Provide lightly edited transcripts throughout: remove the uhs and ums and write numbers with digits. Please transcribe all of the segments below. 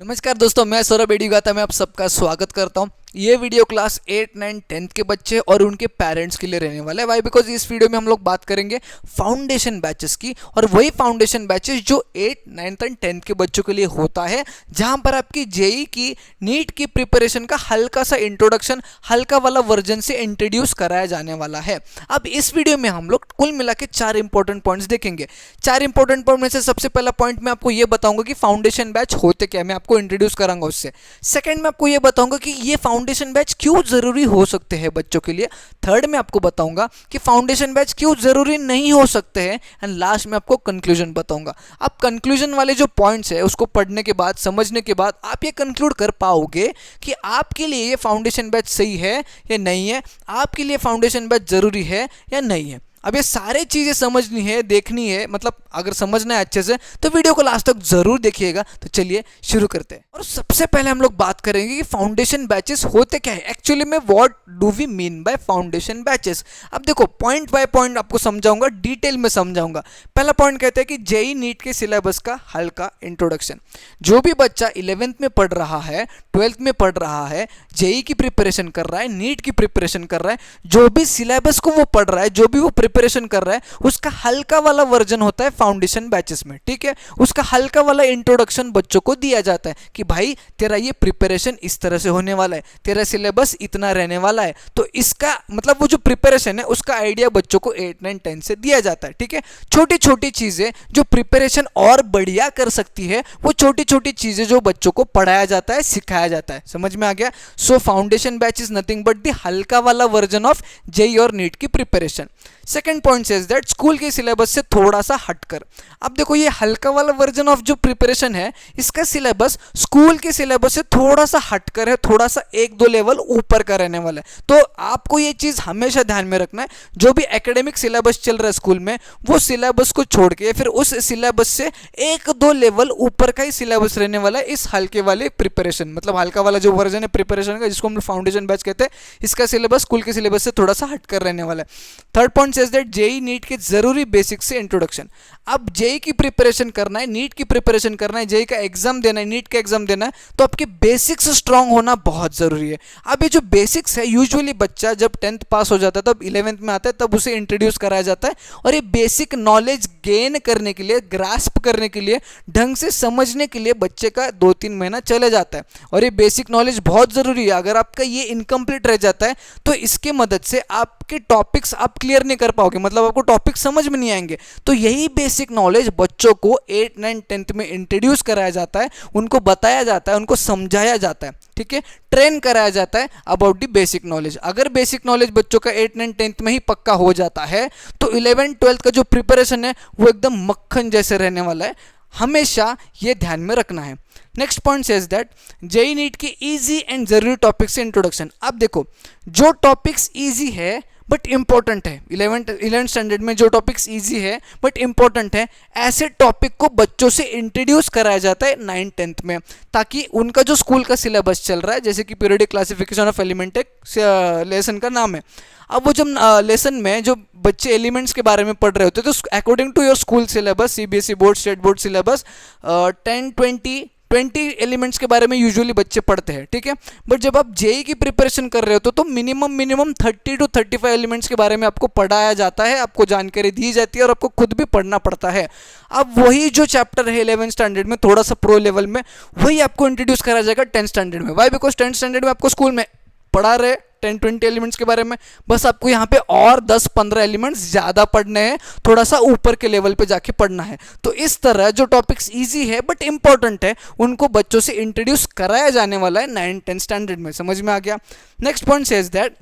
नमस्कार दोस्तों, मैं सौरभ एडीगाता में आप सबका स्वागत करता हूं। ये वीडियो क्लास 8, 9, 10 के बच्चे और उनके पेरेंट्स के लिए रहने वाला है। वाई? बिकॉज इस वीडियो में हम लोग बात करेंगे फाउंडेशन बैचेस की, और वही फाउंडेशन बैचेस जो 8, 9 एंड 10 के बच्चों के लिए होता है, जहां पर आपकी जेई की नीट की प्रिपरेशन का हल्का सा इंट्रोडक्शन, हल्का वाला वर्जन से इंट्रोड्यूस कराया जाने वाला है। अब इस वीडियो में हम लोग कुल मिला के 4 इंपॉर्टेंट पॉइंट्स देखेंगे। 4 इंपॉर्टेंट पॉइंट में से सबसे पहला पॉइंट मैं आपको ये बताऊंगा कि फाउंडेशन बैच होते क्या, मैं आपको इंट्रोड्यूस कराऊंगा उससे। सेकंड में आपको ये बताऊंगा कि ये फाउंडेशन बैच क्यों जरूरी हो सकते हैं बच्चों के लिए। थर्ड में आपको बताऊंगा कि फाउंडेशन बैच क्यों जरूरी नहीं हो सकते हैं। एंड लास्ट में आपको कंक्लूजन बताऊंगा। अब कंक्लूजन वाले जो पॉइंट्स है उसको पढ़ने के बाद, समझने के बाद आप ये कंक्लूड कर पाओगे कि आपके लिए ये फाउंडेशन बैच सही है या नहीं है, आपके लिए फाउंडेशन बैच जरूरी है या नहीं है। अब ये सारे चीज़ें समझनी है, देखनी है, मतलब अगर समझना है अच्छे से तो वीडियो को लास्ट तक जरूर देखिएगा। तो चलिए शुरू करते हैं। और सबसे पहले हम लोग बात करेंगे कि फाउंडेशन बैचेस होते क्या है एक्चुअली में। What do we mean by foundation batches? अब देखो, पॉइंट बाय पॉइंट आपको समझाऊंगा, डिटेल में समझाऊंगा। पहला पॉइंट कहते हैं कि जेई नीट के सिलेबस का हल्का इंट्रोडक्शन। जो भी बच्चा 11th में पढ़ रहा है, 12th में पढ़ रहा है, जेई की प्रिपरेशन कर रहा है, नीट की प्रिपरेशन कर रहा है, जो भी सिलेबस को वो पढ़ रहा है, जो भी वो प्रिपरेशन कर रहा है, उसका हल्का वाला वर्जन होता है फाउंडेशन बैचेस में। ठीक है, उसका हल्का वाला इंट्रोडक्शन बच्चों को दिया जाता है कि भाई तेरा ये प्रिपरेशन इस तरह से होने वाला है, तेरा सिलेबस इतना रहने वाला है। तो इसका मतलब वो जो प्रिपरेशन है उसका आइडिया बच्चों को 8, 9, 10 से दिया जाता है। ठीक है, छोटी छोटी चीजें जो प्रिपरेशन और बढ़िया कर सकती है, वो छोटी छोटी चीजें जो बच्चों को पढ़ाया जाता है, सिखाया जाता है। समझ में आ गया? So foundation batch is nothing but the हल्का वाला वर्जन ऑफ जेई और नीट की preparation. Second point says that school के सिलेबस से थोड़ा सा हटकर। अब देखो, ये हल्का वाला वर्जन ऑफ जो प्रिपरेशन है, इसका सिलेबस स्कूल के सिलेबस से थोड़ा सा हटकर है, थोड़ा सा 1-2 लेवल ऊपर का रहने वाला है। तो आपको ये चीज हमेशा ध्यान में रखना है, जो भी एकेडमिक सिलेबस चल रहा है स्कूल में, वो सिलेबस को छोड़ के फिर उस सिलेबस से 1-2 लेवल ऊपर का ही सिलेबस रहने वाला है इस हल्के वाले प्रिपरेशन। मतलब हल्का वाला जो वर्जन है प्रिपरेशन का, जिसको हम फाउंडेशन बैच कहते हैं, इसका सिलेबस स्कूल के सिलेबस से थोड़ा सा हटकर रहने वाला है। Third point says that JEE NEET के जरूरी बेसिक से इंट्रोडक्शन। अब जेई की प्रिपरेशन करना है, नीट की प्रिपरेशन करना है, जेई का एग्जाम देना है, नीट का एग्जाम देना है, तो आपके बेसिक्स स्ट्रांग होना बहुत जरूरी है। अब ये जो बेसिक्स है, यूजुअली बच्चा जब 10th पास हो जाता है, तब 11th में आता है, तब उसे इंट्रोड्यूस कराया जाता है। और ये बेसिक नॉलेज गेन करने के लिए, ग्रास्प करने के लिए, ढंग से समझने के लिए बच्चे का 2-3 महीना चले जाता है। और ये बेसिक नॉलेज बहुत जरूरी है। अगर आपका ये इनकम्प्लीट रह जाता है तो इसके मदद से आपके टॉपिक्स आप क्लियर नहीं कर पाओगे, मतलब आपको टॉपिक समझ में नहीं आएंगे। तो यही बेसिक नॉलेज बच्चों को 8, 9, 10th में इंट्रोड्यूस कराया जाता है, उनको बताया जाता है, उनको समझाया जाता है। ठीक है, ट्रेन कराया जाता है अबाउट द बेसिक नॉलेज। अगर बेसिक नॉलेज बच्चों का 8, 9, 10th में ही पक्का हो जाता है तो 11, 12th का जो प्रिपरेशन है वो एकदम मक्खन जैसे रहने वाला है। हमेशा ये ध्यान में रखना है। Next point says that JEE NEET के इजी एंड जरूरी टॉपिक्स से इंट्रोडक्शन। अब देखो, जो टॉपिक्स इजी है बट इंपॉर्टेंट है, 11th स्टैंडर्ड में जो टॉपिक्स इजी है बट इंपॉर्टेंट है, ऐसे टॉपिक को बच्चों से इंट्रोड्यूस कराया जाता है 9, 10th में, ताकि उनका जो स्कूल का सिलेबस चल रहा है, जैसे कि पीरियोडिक क्लासिफिकेशन ऑफ एलिमेंट एक लेसन का नाम है। अब वो जब लेसन में जो बच्चे एलिमेंट्स के बारे में पढ़ रहे होते हैं, तो according to your school syllabus, CBSE board, state board syllabus, 10, 20 elements के बारे में यूजुअली बच्चे पढ़ते हैं। ठीक है, बट जब आप जेई की प्रिपरेशन कर रहे हो तो मिनिमम 30 to 35 एलिमेंट्स के बारे में आपको पढ़ाया जाता है, आपको जानकारी दी जाती है और आपको खुद भी पढ़ना पड़ता है। अब वही जो चैप्टर है 11th स्टैंडर्ड में, थोड़ा सा प्रो लेवल में, वही आपको इंट्रोड्यूस कराया जाएगा 10th स्टैंडर्ड में। वाई? बिकॉज 10th स्टैंडर्ड में आपको स्कूल में पढ़ा रहे 10-20 एलिमेंट्स के बारे में, बस आपको यहाँ पे और 10-15 एलिमेंट्स ज़्यादा पढ़ने हैं, थोड़ा सा ऊपर के लेवल पे जाके पढ़ना है। तो इस तरह जो टॉपिक्स इजी है बट इंपॉर्टेंट है, उनको बच्चों से इंट्रोड्यूस कराया जाने वाला है 9, 10 स्टैंडर्ड में। समझ में आ गया? Next point says that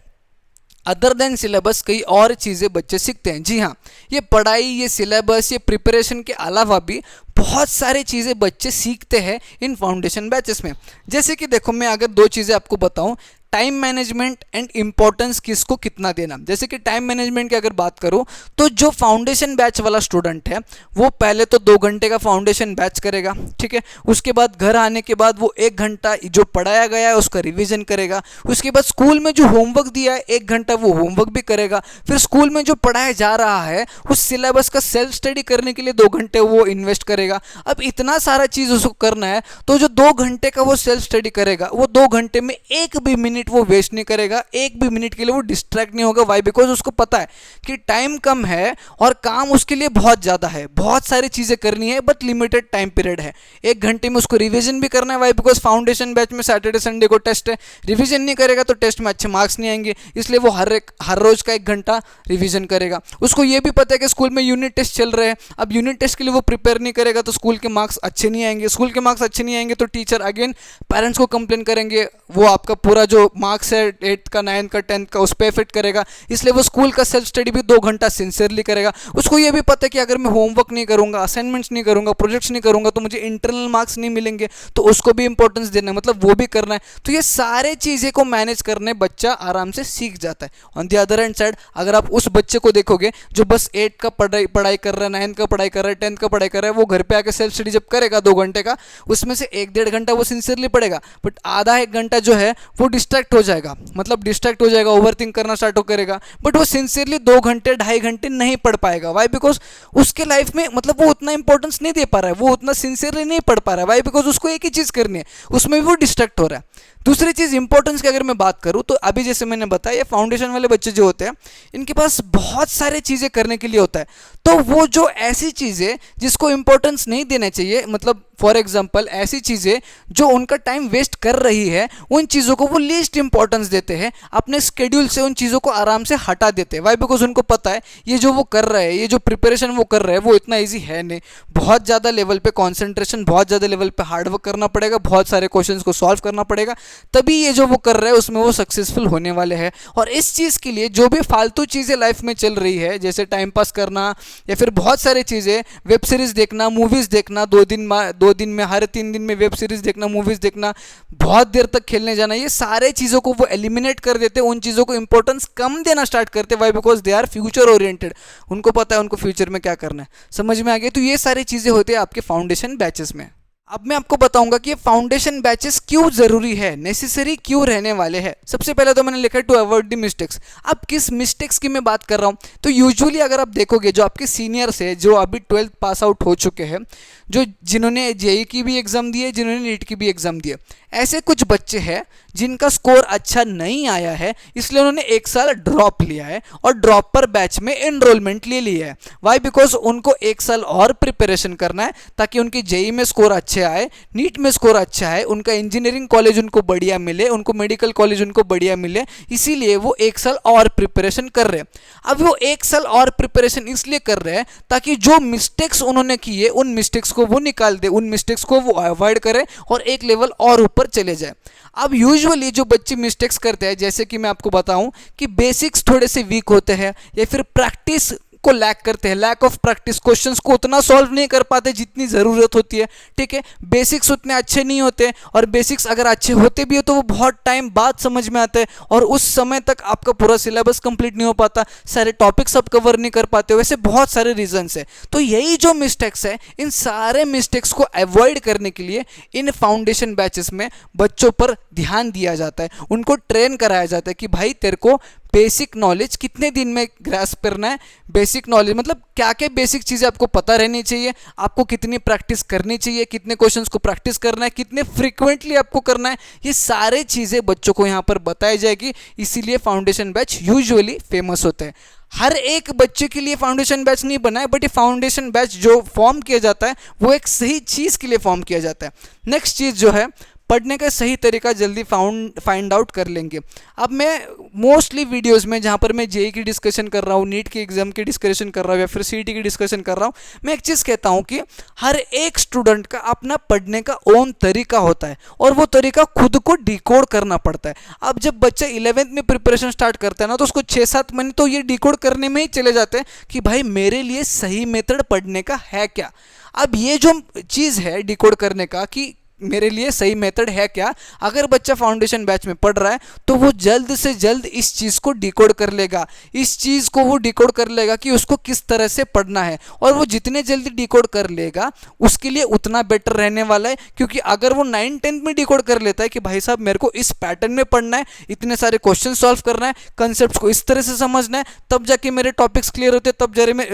other than syllabus कई और चीज़ें बच्चे सीखते हैं। जी हाँ, ये पढ़ाई, ये सिलेबस, ये प्रिपरेशन के अलावा भी बहुत सारी चीज़ें बच्चे सीखते हैं इन फाउंडेशन बैचेस में। जैसे कि देखो, मैं अगर 2 चीज़ें आपको बताऊं, टाइम मैनेजमेंट एंड इंपॉर्टेंस किसको कितना देना। जैसे कि टाइम मैनेजमेंट की अगर बात करूं तो जो फाउंडेशन बैच वाला स्टूडेंट है वो पहले तो 2 घंटे का फाउंडेशन बैच करेगा, ठीक है। उसके बाद घर आने के बाद वो 1 घंटा जो पढ़ाया गया है उसका रिवीजन करेगा। उसके बाद स्कूल में जो होमवर्क दिया है 1 घंटा वो होमवर्क भी करेगा। फिर स्कूल में जो पढ़ाया जा रहा है उस सिलेबस का सेल्फ स्टडी करने के लिए 2 घंटे वो इन्वेस्ट करेगा। अब इतना सारा चीज उसको करना है तो जो 2 घंटे का वो सेल्फ स्टडी करेगा वो 2 घंटे में 1 भी मिनट वो वेस्ट नहीं करेगा, 1 भी मिनट के लिए वो डिस्ट्रैक्ट नहीं होगा। वाई? बिकॉज उसको पता है कि टाइम कम है और काम उसके लिए बहुत ज़्यादा है, बहुत सारी चीज़ें करनी है बट लिमिटेड टाइम पीरियड है। 1 घंटे में उसको रिवीजन भी करना है। वाई? बिकॉज फाउंडेशन बैच में सैटरडे संडे को टेस्ट है, रिवीजन नहीं करेगा तो टेस्ट में अच्छे मार्क्स नहीं आएंगे, इसलिए वो हर रोज का 1 घंटा रिवीजन करेगा। उसको ये भी पता है कि स्कूल में यूनिट टेस्ट चल रहे हैं, अब यूनिट टेस्ट के लिए वो प्रिपेयर नहीं करेगा तो स्कूल के मार्क्स अच्छे नहीं आएंगे, स्कूल के मार्क्स अच्छे नहीं आएंगे तो टीचर अगेन पेरेंट्स को कंप्लेन करेंगे, वो आपका पूरा जो मार्क्स है 8th का 9th का 10th का उस पर इफेक्ट करेगा। इसलिए वो स्कूल का सेल्फ स्टडी भी 2 घंटा सिंसियरली करेगा। उसको ये भी पता है कि अगर मैं होमवर्क नहीं करूंगा, असाइनमेंट्स नहीं करूंगा, प्रोजेक्ट्स नहीं करूंगा तो मुझे इंटरनल मार्क्स नहीं मिलेंगे, तो उसको भी इंपॉर्टेंस देना है, मतलब वो भी करना है। तो ये सारे चीज़ें को मैनेज करने बच्चा आराम से सीख जाता है। On the other hand side अगर आप उस बच्चे को देखोगे जो बस 8 का पढ़ाई कर रहा है, 9th का पढ़ाई कर रहा है, 10th का पढ़ाई कर रहा है, वो घर पे आके सेल्फ स्टडी जब करेगा 2 घंटे का, उसमें से 1-1.5 घंटा वो सिंसियरली पढ़ेगा, बट आधा 1 घंटा जो है वो डिस्ट्रैक्ट हो जाएगा, मतलब डिस्ट्रैक्ट हो जाएगा, ओवरथिंक करना स्टार्ट करेगा, बट वो सिंसियरली 2 घंटे 2.5 घंटे नहीं पढ़ पाएगा। वाई? बिकॉज उसके लाइफ में मतलब वो उतना इंपॉर्टेंस नहीं दे पा रहा है, वो उतना सिंसियरली नहीं पढ़ पा रहा है। वाई? बिकॉज उसको एक ही चीज़ करनी है, उसमें भी वो डिस्ट्रैक्ट हो रहा है। दूसरी चीज़ इंपॉर्टेंस की अगर मैं बात करूं तो अभी जैसे मैंने बताया, ये फाउंडेशन वाले बच्चे जो होते हैं इनके पास बहुत सारे चीज़ें करने के लिए होता है, तो वो जो ऐसी चीज़ें जिसको इंपॉर्टेंस नहीं देना चाहिए, मतलब फॉर एग्जाम्पल ऐसी चीज़ें जो उनका टाइम वेस्ट कर रही है, उन चीज़ों को वो लीस्ट इंपॉर्टेंस देते हैं, अपने स्केड्यूल से उन चीज़ों को आराम से हटा देते हैं। वाई? बिकॉज उनको पता है ये जो वो कर रहे हैं, ये जो प्रिपरेशन वो कर रहे हैं वो इतना ईजी है नहीं, बहुत ज़्यादा लेवल पे कॉन्सेंट्रेशन, बहुत ज़्यादा लेवल पे हार्डवर्क करना पड़ेगा, बहुत सारे क्वेश्चंस को सॉल्व करना पड़ेगा, तभी ये जो वो कर रहे हैं उसमें वो सक्सेसफुल होने वाले हैं। और इस चीज़ के लिए जो भी फालतू चीज़ें लाइफ में चल रही है, जैसे टाइम पास करना या फिर बहुत सारी चीज़ें, वेब सीरीज़ देखना, मूवीज़ देखना, 2 दिन में हर 3 दिन में वेब सीरीज़ देखना, मूवीज़ देखना, बहुत देर तक खेलने जाना, ये सारे चीज़ों को वो एलिमिनेट कर देते, उन चीज़ों को इंपॉर्टेंस कम देना स्टार्ट करते। Why? Because they are future oriented, उनको पता है उनको फ्यूचर में क्या करना है। समझ में आ गया? तो ये सारी चीज़ें होती है आपके फाउंडेशन बैचेस में। अब मैं आपको बताऊंगा कि ये फाउंडेशन बैचेस क्यों जरूरी है, नेसेसरी क्यों रहने वाले हैं। सबसे पहले तो मैंने लिखा है टू अवॉइड द मिस्टेक्स। अब किस मिस्टेक्स की मैं बात कर रहा हूँ, तो यूजुअली अगर आप देखोगे जो आपके सीनियर्स है, जो अभी 12th पास आउट हो चुके हैं, जो जिन्होंने जेई की भी एग्जाम दी है, जिन्होंने नीट की भी एग्जाम दी है, ऐसे कुछ बच्चे हैं जिनका स्कोर अच्छा नहीं आया है, इसलिए उन्होंने 1 साल ड्रॉप लिया है और ड्रॉप पर बैच में एनरोलमेंट ले लिया है। वाई? बिकॉज उनको 1 साल और प्रिपरेशन करना है ताकि उनकी जेई में स्कोर अच्छे आए, नीट में स्कोर अच्छा है, उनका इंजीनियरिंग कॉलेज उनको बढ़िया मिले, उनको मेडिकल कॉलेज उनको बढ़िया मिले, इसीलिए वो 1 साल और प्रिपरेशन कर रहे हैं। अब वो 1 साल और प्रिपरेशन इसलिए कर रहे हैं ताकि जो मिस्टेक्स उन्होंने किए उन मिस्टेक्स को वो निकाल दे, उन मिस्टेक्स को वो अवॉइड करे और एक लेवल और ऊपर चले जाए। अब यूजुअली जो बच्चे मिस्टेक्स करते हैं, जैसे कि मैं आपको बताऊं कि बेसिक्स थोड़े से वीक होते हैं या फिर प्रैक्टिस को लैक करते हैं, लैक ऑफ प्रैक्टिस, क्वेश्चंस को उतना सॉल्व नहीं कर पाते जितनी ज़रूरत होती है, ठीक है। बेसिक्स उतने अच्छे नहीं होते, और बेसिक्स अगर अच्छे होते भी हो तो वो बहुत टाइम बाद समझ में आते हैं और उस समय तक आपका पूरा सिलेबस कंप्लीट नहीं हो पाता, सारे टॉपिक्स आप कवर नहीं कर पाते। वैसे बहुत सारे रीजंस है। तो यही जो मिस्टेक्स है, इन सारे मिस्टेक्स को अवॉइड करने के लिए इन फाउंडेशन बैचेस में बच्चों पर ध्यान दिया जाता है, उनको ट्रेन कराया जाता है कि भाई तेरे को बेसिक नॉलेज कितने दिन में ग्रास्प करना है। बेसिक नॉलेज मतलब क्या क्या बेसिक चीज़ें आपको पता रहनी चाहिए, आपको कितनी प्रैक्टिस करनी चाहिए, कितने क्वेश्चंस को प्रैक्टिस करना है, कितने फ्रीक्वेंटली आपको करना है, ये सारे चीज़ें बच्चों को यहाँ पर बताई जाएगी। इसीलिए फाउंडेशन बैच यूजुअली फेमस होते हैं। हर एक बच्चे के लिए फाउंडेशन बैच नहीं बना है, बट ये फाउंडेशन बैच जो फॉर्म किया जाता है वो एक सही चीज़ के लिए फॉर्म किया जाता है। नेक्स्ट चीज़ जो है, पढ़ने का सही तरीका जल्दी फाइंड आउट कर लेंगे। अब मैं मोस्टली वीडियोस में जहाँ पर मैं जेई की डिस्कशन कर रहा हूँ, नीट की एग्जाम की डिस्कशन कर रहा हूँ या फिर सीईटी की डिस्कशन कर रहा हूँ, मैं एक चीज़ कहता हूँ कि हर एक स्टूडेंट का अपना पढ़ने का ओन तरीका होता है और वो तरीका खुद को डिकोड करना पड़ता है। अब जब बच्चा 11th में प्रिपरेशन स्टार्ट करता है ना, तो उसको 6-7 महीने तो ये डिकोड करने में ही चले जाते हैं कि भाई मेरे लिए सही मेथड पढ़ने का है क्या। अब ये जो चीज़ है डिकोड करने का कि मेरे लिए सही मेथड है क्या। अगर बच्चा फाउंडेशन बैच में पढ़ रहा है तो वो जल्द से जल्द इस चीज़ को डिकोड कर लेगा, इस चीज़ को वो डिकोड कर लेगा कि उसको किस तरह से पढ़ना है, और वो जितने जल्दी डिकोड कर लेगा उसके लिए उतना बेटर रहने वाला है। क्योंकि अगर वो 9th-10th में डिकोड कर लेता है कि भाई साहब मेरे को इस पैटर्न में पढ़ना है, इतने सारे क्वेश्चन सॉल्व करना है, कंसेप्ट को इस तरह से समझना है, तब जाके मेरे टॉपिक्स क्लियर होते हैं,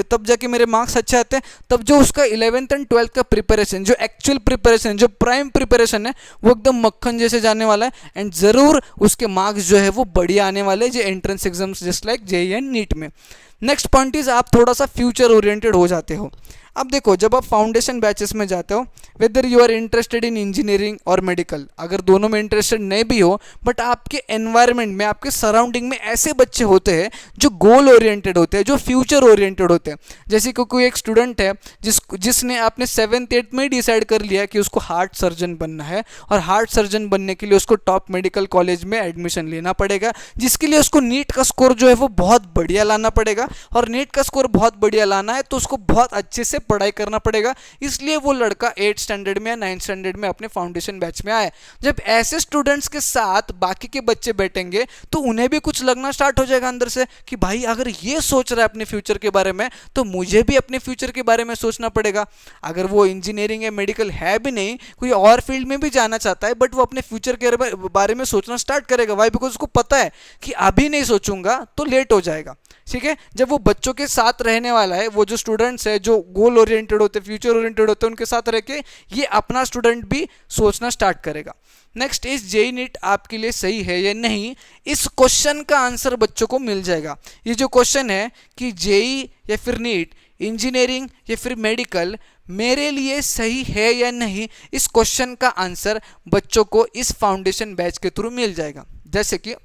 तब जाके मेरे मार्क्स अच्छे आते हैं, तब जो उसका 11th एंड 12th का प्रिपरेशन, जो एक्चुअल प्रिपरेशन, जो प्राइम प्रिपरेशन है, वो एकदम मक्खन जैसे जाने वाला है। एंड ज़रूर उसके मार्क्स जो है वो बढ़िया आने वाले हैं, जो entrance exams just like JEE and NEET में। नेक्स्ट पॉइंट इज आप थोड़ा सा फ्यूचर ओरिएंटेड हो जाते हो। अब देखो, जब आप फाउंडेशन बैचेस में जाते हो, whether you are interested in engineering और मेडिकल, अगर दोनों में इंटरेस्टेड नहीं भी हो, बट आपके एनवायरनमेंट में, आपके सराउंडिंग में ऐसे बच्चे होते हैं जो गोल ओरिएंटेड होते हैं, जो फ्यूचर ओरिएंटेड होते हैं। जैसे कि कोई एक स्टूडेंट है जिसने आपने 7th-8th में ही डिसाइड कर लिया कि उसको हार्ट सर्जन बनना है, और हार्ट सर्जन बनने के लिए उसको टॉप मेडिकल कॉलेज में एडमिशन लेना पड़ेगा, जिसके लिए उसको नीट का स्कोर जो है वो बहुत बढ़िया लाना पड़ेगा। और नीट का स्कोर बहुत बढ़िया लाना है तो उसको बहुत अच्छे से पढ़ाई करना पड़ेगा, इसलिए वो लड़का 8th स्टैंडर्ड में या 9th स्टैंडर्ड में अपने फाउंडेशन बैच में आया। जब ऐसे स्टूडेंट्स के साथ बाकी के बच्चे बैठेंगे तो उन्हें भी कुछ लगना स्टार्ट हो जाएगा अंदर से कि भाई अगर ये सोच रहा है अपने फ्यूचर के बारे में तो मुझे भी अपने फ्यूचर के बारे में सोचना पड़ेगा। अगर वो इंजीनियरिंग या मेडिकल है भी नहीं, कोई और फील्ड में भी जाना चाहता है, बट वो अपने फ्यूचर के बारे में सोचना स्टार्ट करेगा। वाई? बिकॉज उसको पता है कि अभी नहीं सोचूंगा तो लेट हो जाएगा। ठीक है, जब वो बच्चों के साथ रहने वाला है, वो जो स्टूडेंट्स है जो गोल ओरिएंटेड होते हैं, फ्यूचर ओरिएंटेड होते हैं, उनके साथ रह के ये अपना स्टूडेंट भी सोचना स्टार्ट करेगा। नेक्स्ट इज जेईई नीट आपके लिए सही है या नहीं, इस क्वेश्चन का आंसर बच्चों को मिल जाएगा। ये जो क्वेश्चन है कि जेईई या फिर नीट, इंजीनियरिंग या फिर मेडिकल मेरे लिए सही है या नहीं, इस क्वेश्चन का आंसर बच्चों को इस फाउंडेशन बैच के थ्रू मिल जाएगा। जैसे कि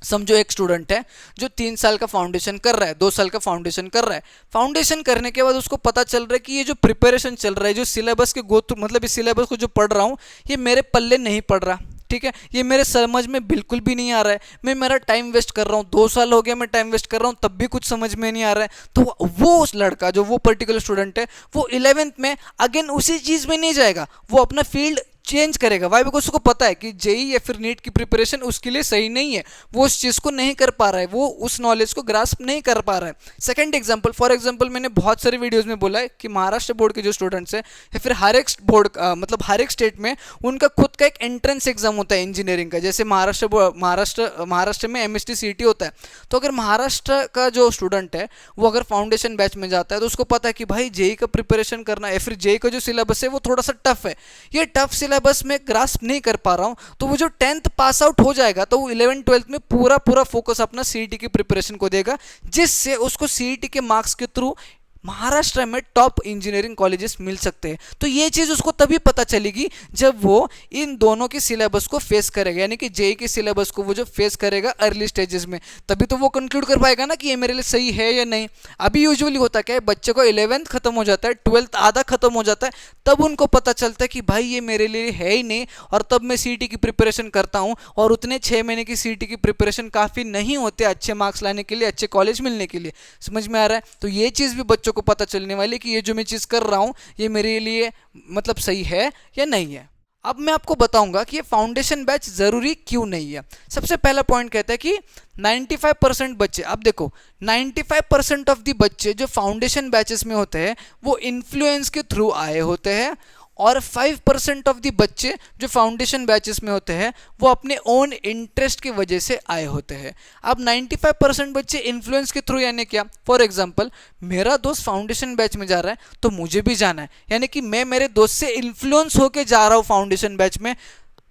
समझो एक स्टूडेंट है जो 3 साल का फाउंडेशन कर रहा है, 2 साल का फाउंडेशन कर रहा है। फाउंडेशन करने के बाद उसको पता चल रहा है कि ये जो प्रिपरेशन चल रहा है, जो सिलेबस के मतलब इस सिलेबस को जो पढ़ रहा हूँ, ये मेरे पल्ले नहीं पढ़ रहा। ठीक है, ये मेरे समझ में बिल्कुल भी नहीं आ रहा है, मैं मेरा टाइम वेस्ट कर रहा हूँ, 2 साल हो गया मैं टाइम वेस्ट कर रहा हूँ, तब भी कुछ समझ में नहीं आ रहा है। तो वो उस लड़का, जो वो पर्टिकुलर स्टूडेंट है, वो 11th में अगेन उसी चीज़ में नहीं जाएगा, वो अपना फील्ड चेंज करेगा। वाई? बिकॉज उसको पता है कि जेईई या फिर नीट की प्रिपरेशन उसके लिए सही नहीं है, वो उस चीज़ को नहीं कर पा रहा है, वो उस नॉलेज को ग्रास्प नहीं कर पा रहा है। सेकंड एग्जांपल, फॉर एग्जांपल मैंने बहुत सारे वीडियोस में बोला है कि महाराष्ट्र बोर्ड के जो स्टूडेंट्स हैं या फिर हर एक बोर्ड मतलब हर एक स्टेट में उनका खुद का एक एंट्रेंस एग्जाम होता है इंजीनियरिंग का। जैसे महाराष्ट्र में MST-CET होता है। तो अगर महाराष्ट्र का जो स्टूडेंट है वो अगर फाउंडेशन बैच में जाता है तो उसको पता है कि भाई जेईई का प्रिपरेशन करना है, या फिर जेईई का जो सिलेबस है वो थोड़ा सा टफ है, ये टफ सिलेबस में ग्रास्प नहीं कर पा रहा हूं, तो वो जो 10th पास आउट हो जाएगा तो वो 11th-12th में पूरा फोकस अपना सीईटी की प्रिपरेशन को देगा, जिससे उसको सीईटी के मार्क्स के थ्रू महाराष्ट्र में टॉप इंजीनियरिंग कॉलेजेस मिल सकते हैं। तो ये चीज़ उसको तभी पता चलेगी जब वो इन दोनों के सिलेबस को फेस करेगा, यानी कि जेईई के सिलेबस को वो जो फेस करेगा अर्ली स्टेजेस में, तभी तो वो कंक्लूड कर पाएगा ना कि ये मेरे लिए सही है या नहीं। अभी यूजुअली होता क्या है, बच्चे को 11th खत्म हो जाता है, 12th आधा खत्म हो जाता है, तब उनको पता चलता है कि भाई ये मेरे लिए है ही नहीं, और तब मैं सीईटी की प्रिपरेशन करता हूँ, और उतने 6 महीने की सीईटी की प्रिपरेशन काफ़ी नहीं होते अच्छे मार्क्स लाने के लिए, अच्छे कॉलेज मिलने के लिए। समझ में आ रहा है? तो ये चीज़ भी बच्चों को पता चलने वाली कि ये जो मैं चीज़ कर रहा हूँ ये मेरे लिए मतलब सही है या नहीं है। अब मैं आपको बताऊंगा कि ये फाउंडेशन बैच ज़रूरी क्यों नहीं है। सबसे पहला पॉइंट कहता है कि 95% बच्चे, अब देखो 95% ऑफ द बच्चे जो फाउंडेशन बैचेस में होते हैं वो इन्फ्लुएंस के थ्रू आए होते हैं, और 5% ऑफ द बच्चे जो फाउंडेशन बैचेस में होते हैं वो अपने ओन इंटरेस्ट की वजह से आए होते हैं। अब 95% बच्चे इन्फ्लुएंस के थ्रू, यानी क्या, फॉर एग्जांपल मेरा दोस्त फाउंडेशन बैच में जा रहा है तो मुझे भी जाना है, यानी कि मैं मेरे दोस्त से इन्फ्लुएंस होके जा रहा हूँ फाउंडेशन बैच में।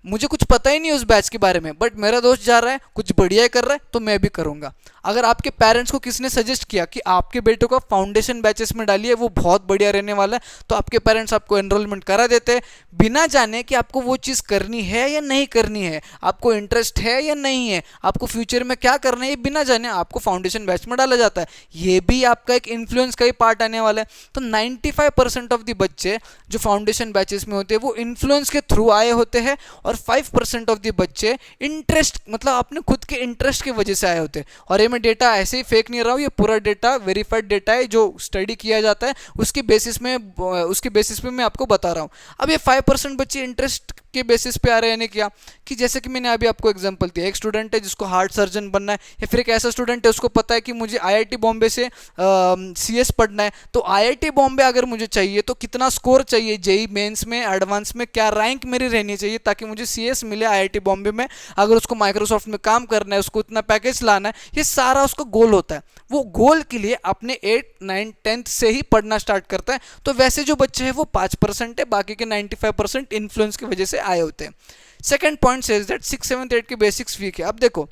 मुझे कुछ पता ही नहीं उस बैच के बारे में, बट मेरा दोस्त जा रहा है, कुछ बढ़िया कर रहा है, तो मैं भी करूँगा। अगर आपके पेरेंट्स को किसने सजेस्ट किया कि आपके बेटे को फाउंडेशन बैचेस में डालिए, वो बहुत बढ़िया रहने वाला है, तो आपके पेरेंट्स आपको एनरोलमेंट करा देते हैं बिना जाने कि आपको वो चीज़ करनी है या नहीं करनी है, आपको इंटरेस्ट है या नहीं है, आपको फ्यूचर में क्या करना है, ये बिना जाने आपको फाउंडेशन बैच में डाला जाता है। ये भी आपका एक इन्फ्लुएंस का ही पार्ट आने वाला है। तो 95% ऑफ द बच्चे जो फाउंडेशन बैचेस में होते हैं वो इन्फ्लुएंस के थ्रू आए होते हैं, और 5% ऑफ द बच्चे इंटरेस्ट मतलब अपने खुद के इंटरेस्ट की वजह से आए होते हैं। और ये मैं डेटा ऐसे ही फेक नहीं रहा हूँ, ये पूरा डेटा वेरीफाइड डेटा है जो स्टडी किया जाता है, उसके बेसिस पे मैं आपको बता रहा हूँ। अब ये 5% बच्चे इंटरेस्ट के बेसिस पे आ रहे हैं, यानी क्या कि जैसे कि मैंने अभी आपको एग्जांपल दिया, एक स्टूडेंट है जिसको हार्ट सर्जन बनना है, या फिर एक ऐसा स्टूडेंट है उसको पता है कि मुझे आईआईटी बॉम्बे से सीएस पढ़ना है, तो आईआईटी बॉम्बे अगर मुझे चाहिए तो कितना स्कोर चाहिए जेई मेंस में, एडवांस में, क्या रैंक मेरी रहनी चाहिए ताकि मुझे सीएस मिले आईआईटी बॉम्बे में। अगर उसको माइक्रोसॉफ्ट में काम करना है, उसको इतना पैकेज लाना है, ये सारा उसका गोल होता है। वो गोल के लिए अपने 8, 9, 10th से ही पढ़ना स्टार्ट करता है। तो वैसे जो बच्चे हैं वो 5% है, बाकी के 95% इन्फ्लुएंस की वजह से आए होते हैं। सेकंड पॉइंट सेज दैट 6, 7, 8 के बेसिक्स वीक है। अब देखो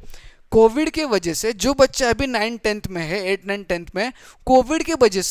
कोविड के वजह से जो बच्चा अभी 9, 10th में है, 8, 9, 10th में, कोविड के वजह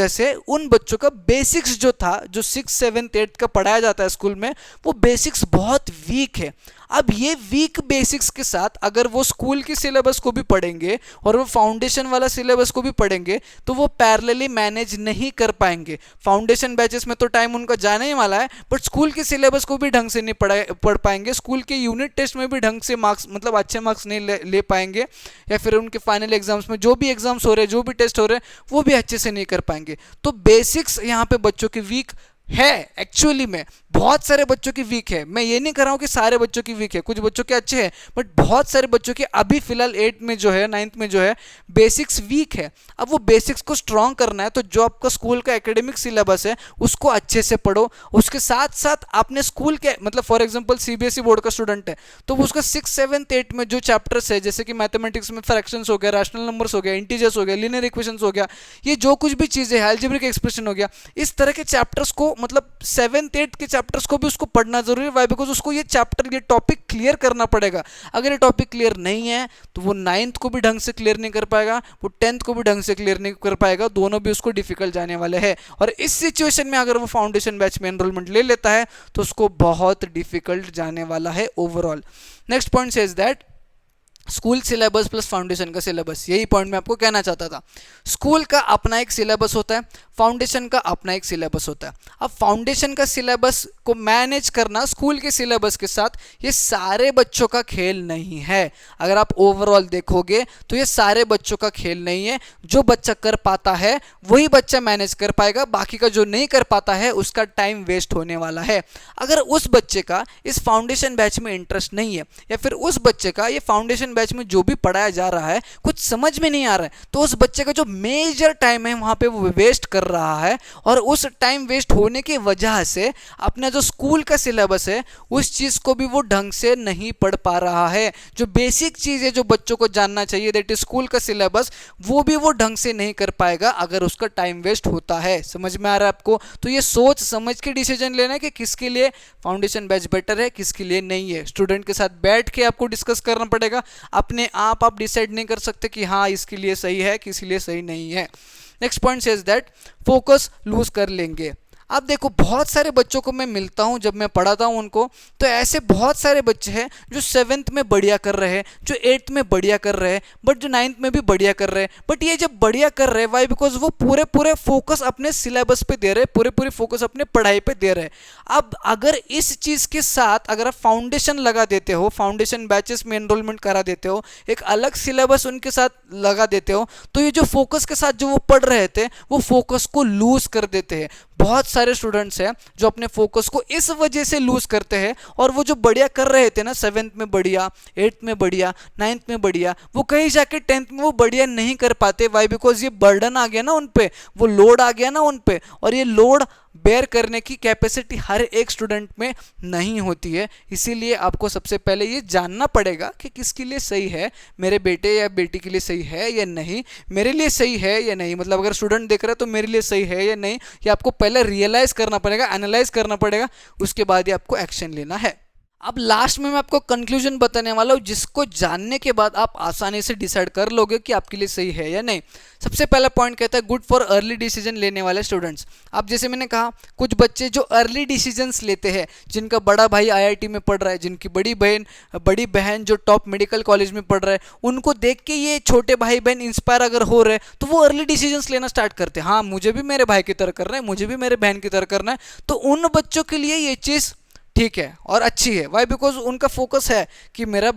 से उन बच्चों का बेसिक्स जो था, जो 6, 7, 8 का पढ़ाया जाता है स्कूल में, वो बेसिक्स बहुत वीक है। अब ये वीक बेसिक्स के साथ अगर वो स्कूल की सिलेबस को भी पढ़ेंगे और वो फाउंडेशन वाला सिलेबस को भी पढ़ेंगे तो वो पैरेलली मैनेज नहीं कर पाएंगे। फाउंडेशन बैचेस में तो टाइम उनका जाने ही वाला है, बट स्कूल के सिलेबस को भी ढंग से नहीं पढ़ पाएंगे, स्कूल के यूनिट टेस्ट में भी ढंग से मार्क्स मतलब अच्छे मार्क्स नहीं ले पाएंगे, या फिर उनके फाइनल एग्जाम्स में जो भी एग्जाम्स हो रहे हैं, जो भी टेस्ट हो रहे हैं, वो भी अच्छे से नहीं कर पाएंगे। तो बेसिक्स यहाँ पे बच्चों की वीक है, एक्चुअली में बहुत सारे बच्चों की वीक है। मैं ये नहीं कर रहा हूँ कि सारे बच्चों की वीक है, कुछ बच्चों के अच्छे हैं, बट बहुत सारे बच्चों के अभी फिलहाल 8 में जो है, 9th में जो है, बेसिक्स वीक है। अब वो बेसिक्स को स्ट्रॉन्ग करना है तो जो आपका स्कूल का एकेडमिक सिलेबस है उसको अच्छे से पढ़ो, उसके साथ साथ अपने स्कूल के मतलब फॉर एग्जांपल सीबीएसई बोर्ड का स्टूडेंट है तो वो उसका 6, 7, 8 में जो चैप्टर्स है, जैसे कि मैथमेटिक्स में फ्रैक्शंस हो गया, रैशनल नंबर्स हो गया, इंटीजर्स हो गया, लीनियर इक्वेशंस हो गया, ये जो कुछ भी चीज़ें हैं, अलजेब्रिक एक्सप्रेशन हो गया, इस तरह के चैप्टर्स को मतलब 7, 8 के चैप्टर्स को भी उसको पढ़ना जरूरी है। वाई? बिकॉज उसको ये चैप्टर, ये टॉपिक क्लियर करना पड़ेगा। अगर ये टॉपिक क्लियर नहीं है तो वो 9th को भी ढंग से क्लियर नहीं कर पाएगा, वो 10th को भी ढंग से क्लियर नहीं कर पाएगा, दोनों भी उसको डिफिकल्ट जाने वाले हैं। और इस सिचुएशन में अगर वो फाउंडेशन बैच में एनरोलमेंट ले लेता है तो उसको बहुत डिफिकल्ट जाने वाला है overall. Next point says that school syllabus plus foundation का सिलेबस, यही पॉइंट मैं आपको कहना चाहता था। स्कूल का अपना एक सिलेबस होता है, फाउंडेशन का अपना एक सिलेबस होता है। अब फाउंडेशन का सिलेबस को मैनेज करना स्कूल के सिलेबस के साथ, ये सारे बच्चों का खेल नहीं है। अगर आप ओवरऑल देखोगे तो ये सारे बच्चों का खेल नहीं है। जो बच्चा कर पाता है वही बच्चा मैनेज कर पाएगा, बाकी का जो नहीं कर पाता है उसका टाइम वेस्ट होने वाला है। अगर उस बच्चे का इस फाउंडेशन बैच में इंटरेस्ट नहीं है, या फिर उस बच्चे का ये फाउंडेशन बैच में जो भी पढ़ाया जा रहा है कुछ समझ में नहीं आ रहा है, तो उस बच्चे का जो मेजर टाइम है वहां पे वो वेस्ट कर रहा है। और उस टाइम वेस्ट होने की वजह से अपना जो स्कूल का सिलेबस है उस चीज को भी वो ढंग से नहीं पढ़ पा रहा है। जो बेसिक चीज है जो बच्चों को जानना चाहिए, दैट इज स्कूल का सिलेबस, वो भी वो ढंग से नहीं कर पाएगा अगर उसका टाइम वेस्ट होता है। समझ में आ रहा है आपको? तो ये सोच समझ के डिसीजन लेना है कि किसके लिए फाउंडेशन बैच बेटर है, किसके लिए नहीं है। स्टूडेंट के साथ बैठ के आपको डिस्कस करना पड़ेगा, अपने आप डिसाइड नहीं कर सकते कि हाँ इसके लिए सही है, किसी लिए सही नहीं है। Next point says that focus lose कर लेंगे। अब देखो बहुत सारे बच्चों को मैं मिलता हूं, जब मैं पढ़ाता हूं उनको, तो ऐसे बहुत सारे बच्चे हैं जो 7th में बढ़िया कर रहे हैं, जो 8th में बढ़िया कर रहे हैं, बट जो 9th में भी बढ़िया कर रहे हैं। बट ये जब बढ़िया कर रहे हैं, वाई? बिकॉज वो पूरे फोकस अपने सिलेबस पे दे रहे हैं, पूरे फोकस अपने पढ़ाई पे दे रहे हैं। अब अगर इस चीज़ के साथ अगर आप फाउंडेशन लगा देते हो, फाउंडेशन बैचेस में एनरोलमेंट करा देते हो, एक अलग सिलेबस उनके साथ लगा देते हो, तो ये जो फोकस के साथ जो वो पढ़ रहे थे वो फोकस को लूज कर देते हैं। बहुत सारे स्टूडेंट्स हैं जो अपने फोकस को इस वजह से लूज करते हैं, और वो जो बढ़िया कर रहे थे ना, 7th में बढ़िया, 8th में बढ़िया, 9th में बढ़िया, वो कहीं जाके 10th में वो बढ़िया नहीं कर पाते। वाई? बिकॉज ये बर्डन आ गया ना उन पे, वो लोड आ गया ना उन पे, और ये लोड बेयर करने की कैपेसिटी हर एक स्टूडेंट में नहीं होती है। इसीलिए आपको सबसे पहले ये जानना पड़ेगा कि किसके लिए सही है, मेरे बेटे या बेटी के लिए सही है या नहीं, मेरे लिए सही है या नहीं। मतलब अगर स्टूडेंट देख रहा है तो मेरे लिए सही है या नहीं, ये आपको पहले रियलाइज करना पड़ेगा, एनालाइज करना पड़ेगा, उसके बाद ही आपको एक्शन लेना है। अब लास्ट में मैं आपको कंक्लूजन बताने वाला हूँ, जिसको जानने के बाद आप आसानी से डिसाइड कर लोगे कि आपके लिए सही है या नहीं। सबसे पहला पॉइंट कहता है गुड फॉर अर्ली डिसीजन लेने वाले स्टूडेंट्स। अब जैसे मैंने कहा कुछ बच्चे जो अर्ली डिसीजंस लेते हैं, जिनका बड़ा भाई आईआईटी में पढ़ रहा है, जिनकी बड़ी बहन जो टॉप मेडिकल कॉलेज में पढ़ रहा है, उनको देख के ये छोटे भाई बहन इंस्पायर अगर हो रहे हैं तो वो अर्ली डिसीजंस लेना स्टार्ट करते हैं। हाँ, मुझे भी मेरे भाई की तरह करना है, मुझे भी मेरे बहन की तरह करना है। तो उन बच्चों के लिए ये चीज़ ठीक है और अच्छी है। वाई? बिकॉज उनका फोकस है कि मेरा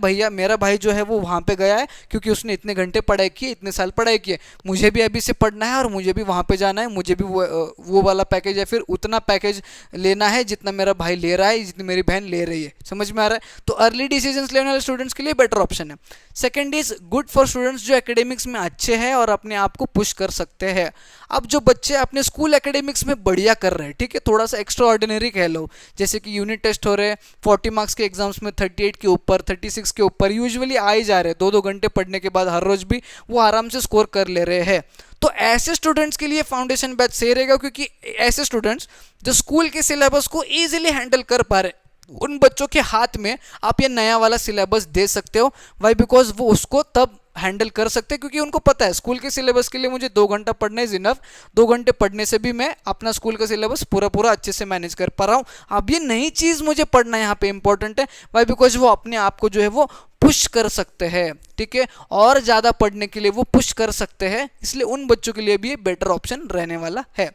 भाई जो है वो वहाँ पे गया है क्योंकि उसने इतने घंटे पढ़ाई की, इतने साल पढ़ाई की है, मुझे भी अभी से पढ़ना है और मुझे भी वहाँ पे जाना है, मुझे भी वो वाला पैकेज या फिर उतना पैकेज लेना है जितना मेरा भाई ले रहा है, जितनी मेरी बहन ले रही है। समझ में आ रहा है? तो अर्ली डिसीजंस लेने वाले स्टूडेंट्स के लिए बेटर ऑप्शन है। Second is good for students जो एकेडमिक्स में अच्छे हैं और अपने आप को पुश कर सकते हैं। अब जो बच्चे अपने स्कूल एकेडमिक्स में बढ़िया कर रहे हैं, ठीक है, थोड़ा सा एक्स्ट्रा ऑर्डिनरी कह लो, जैसे कि यूनिट टेस्ट हो रहे हैं, 40 मार्क्स के एग्जाम्स में 38 के ऊपर 36 के ऊपर यूजुअली आ ही जा रहे हैं, 2-2 घंटे पढ़ने के बाद हर रोज भी वो आराम से स्कोर कर ले रहे हैं। तो ऐसे स्टूडेंट्स के लिए फाउंडेशन बैच सही रहेगा, क्योंकि ऐसे स्टूडेंट्स जो स्कूल के सिलेबस को ईजिली हैंडल कर पा रहे, उन बच्चों के हाथ में आप ये नया वाला सिलेबस दे सकते हो। वाई? बिकॉज वो उसको तब हैंडल कर सकते हैं क्योंकि उनको पता है स्कूल के सिलेबस के लिए मुझे 2 घंटा पढ़ना इज इनफ, 2 घंटे पढ़ने से भी मैं अपना स्कूल का सिलेबस पूरा अच्छे से मैनेज कर पा रहा हूँ। अब ये नई चीज़ मुझे पढ़ना यहाँ पे इंपॉर्टेंट है। वाई? बिकॉज वो अपने आप को जो है वो पुश कर सकते हैं, ठीक है, और ज़्यादा पढ़ने के लिए वो पुश कर सकते हैं, इसलिए उन बच्चों के लिए भी ये बेटर ऑप्शन रहने वाला है।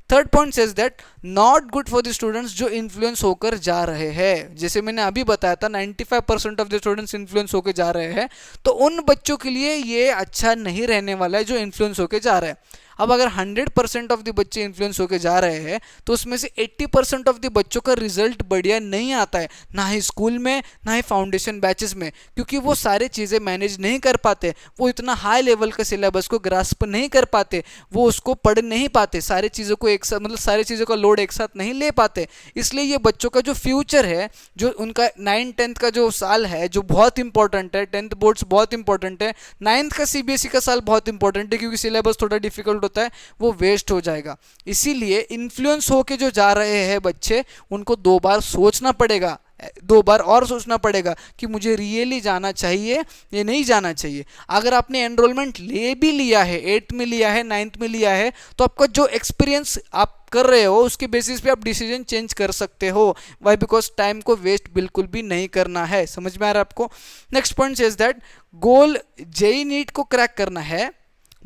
Third point says that not good for the students जो इन्फ्लुएंस होकर जा रहे हैं। जैसे मैंने अभी बताया था 95% ऑफ द स्टूडेंट्स इन्फ्लुएंस होकर जा रहे हैं, तो उन बच्चों के लिए ये अच्छा नहीं रहने वाला है जो इन्फ्लुएंस होकर जा रहे हैं। अब अगर 100% ऑफ द बच्चे इन्फ्लुएंस होकर जा रहे हैं तो उसमें से 80% ऑफ द बच्चों का रिजल्ट बढ़िया नहीं आता है, ना ही स्कूल में ना ही फाउंडेशन बैचेस में, क्योंकि वो सारे चीज़ें मैनेज नहीं कर पाते, वो इतना हाई लेवल के सिलेबस को ग्रास्प नहीं कर पाते, वो उसको पढ़ नहीं पाते, सारी चीज़ों को एक साथ मतलब सारी चीज़ों का लोड एक साथ नहीं ले पाते। इसलिए ये बच्चों का जो फ्यूचर है, जो उनका 9th-10th का जो साल है जो बहुत इंपॉर्टेंट है, 10th बोर्ड्स बहुत इंपॉर्टेंट है, 9th का CBSE का साल बहुत इंपॉर्टेंट है क्योंकि सिलेबस थोड़ा डिफिकल्ट होता है, वो वेस्ट हो जाएगा। इसीलिए इन्फ्लुएंस होके जो जा रहे हैं बच्चे, उनको 2 बार सोचना पड़ेगा, 2 बार और सोचना पड़ेगा कि मुझे रियली जाना चाहिए या नहीं जाना चाहिए। अगर आपने एनरोलमेंट ले भी लिया है, 8th में लिया है, 9th में लिया है, तो आपका जो एक्सपीरियंस आप कर रहे हो उसके बेसिस पे आप डिसीजन चेंज कर सकते हो। वाई? बिकॉज टाइम को वेस्ट बिल्कुल भी नहीं करना है। समझ में आ रहा है आपको? Next point is that goal JEE NEET को क्रैक करना है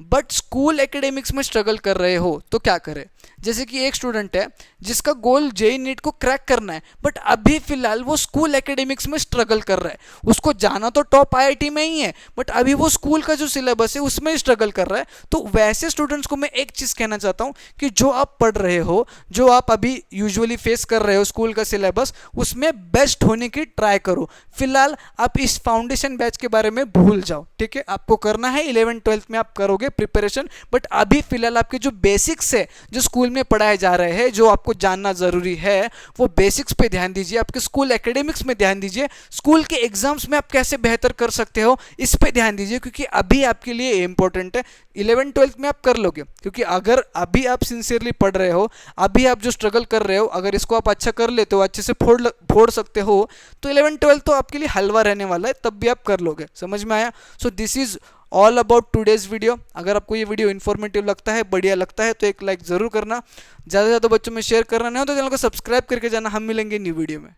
बट स्कूल एकेडमिक्स में स्ट्रगल कर रहे हो तो क्या करें। जैसे कि एक स्टूडेंट है जिसका गोल जेईई नीट को क्रैक करना है बट अभी फिलहाल वो स्कूल एकेडमिक्स में स्ट्रगल कर रहा है, उसको जाना तो टॉप IIT में ही है बट अभी वो स्कूल का जो सिलेबस है उसमें स्ट्रगल कर रहा है। तो वैसे स्टूडेंट्स को मैं एक चीज़ कहना चाहता हूँ कि जो आप पढ़ रहे हो, जो आप अभी यूजुअली फेस कर रहे हो स्कूल का सिलेबस, उसमें बेस्ट होने की ट्राई करो। फिलहाल आप इस फाउंडेशन बैच के बारे में भूल जाओ, ठीक है, आपको करना है 11th-12th में आप करोगे प्रिपरेशन, बट अभी फिलहाल आपके जो बेसिक्स है जो स्कूल में पढ़ाए जा रहे हैं, जो आपको जानना जरूरी है, वो बेसिक्स पे ध्यान दीजिए, आपके स्कूल एकेडमिक्स में ध्यान दीजिए, स्कूल के एग्जाम्स में आप कैसे बेहतर कर सकते हो इस पे ध्यान दीजिए, क्योंकि अभी आपके लिए इंपॉर्टेंट है। 11th-12th में आप कर लोगे, क्योंकि अगर अभी आप सिंसियरली पढ़ रहे हो, अभी आप जो स्ट्रगल कर रहे हो, अगर इसको आप अच्छा कर लेते हो, अच्छे से फोड़ सकते हो, तो 11th-12th तो आपके लिए हलवा रहने वाला है, तब भी आप कर लोगे। समझ में आया? So this is all about today's video. अगर आपको ये वीडियो इन्फॉर्मेटिव लगता है, बढ़िया लगता है, तो एक लाइक जरूर करना, ज़्यादा से ज़्यादा बच्चों में शेयर करना, नहीं हो तो चैनल को सब्सक्राइब करके जाना। हम मिलेंगे न्यू वीडियो में।